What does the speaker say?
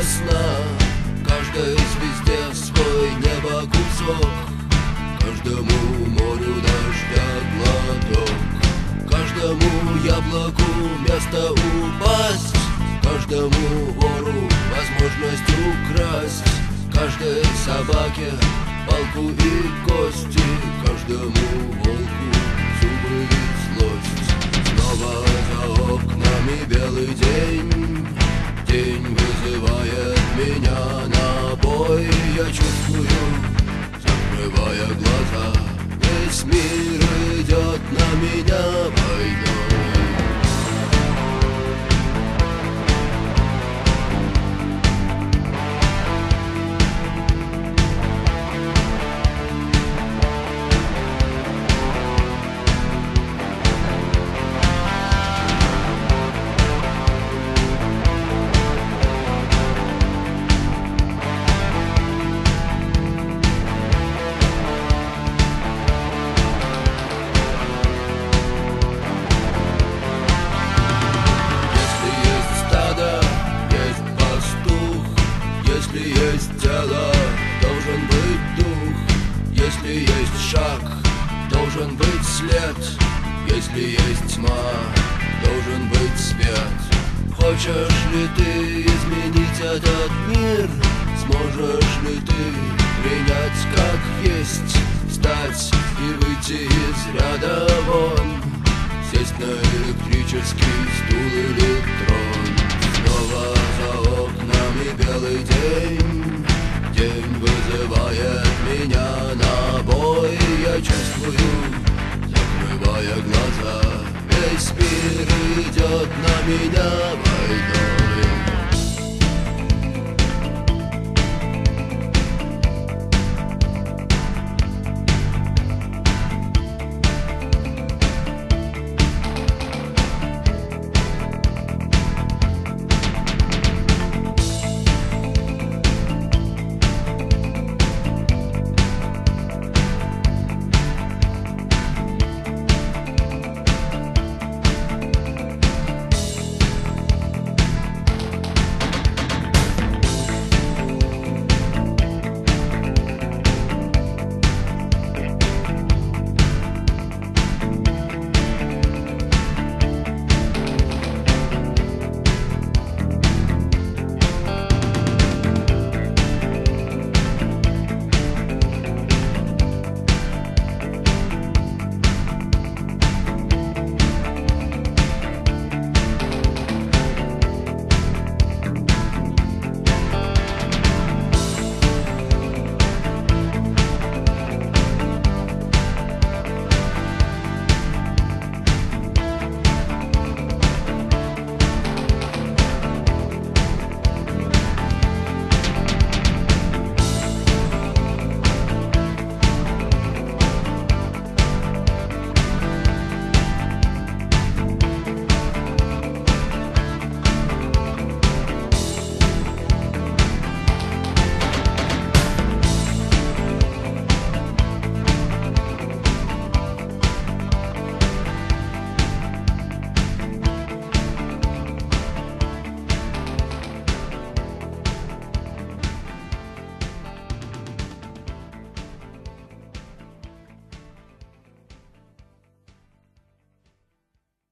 весна, каждой звезде свой небо кусок, каждому морю дождя глоток, каждому яблоку место упасть, каждому вору возможность украсть, каждой собаке палку и кости, каждому волку зубы и злость. Снова за окнами белый день, день вызывает меня на бой. Я чувствую, закрывая глаза, весь мир идет на меня войной. Если есть тело, должен быть дух. Если есть шаг, должен быть след. Если есть тьма, должен быть свет. Хочешь ли ты изменить этот мир? Сможешь ли ты принять как есть? Встать и выйти из ряда вон, сесть на электрический стул или трон. Снова за окнами белый день, день вызывает меня на бой. Я чувствую, закрывая глаза, весь мир идет на меня войной.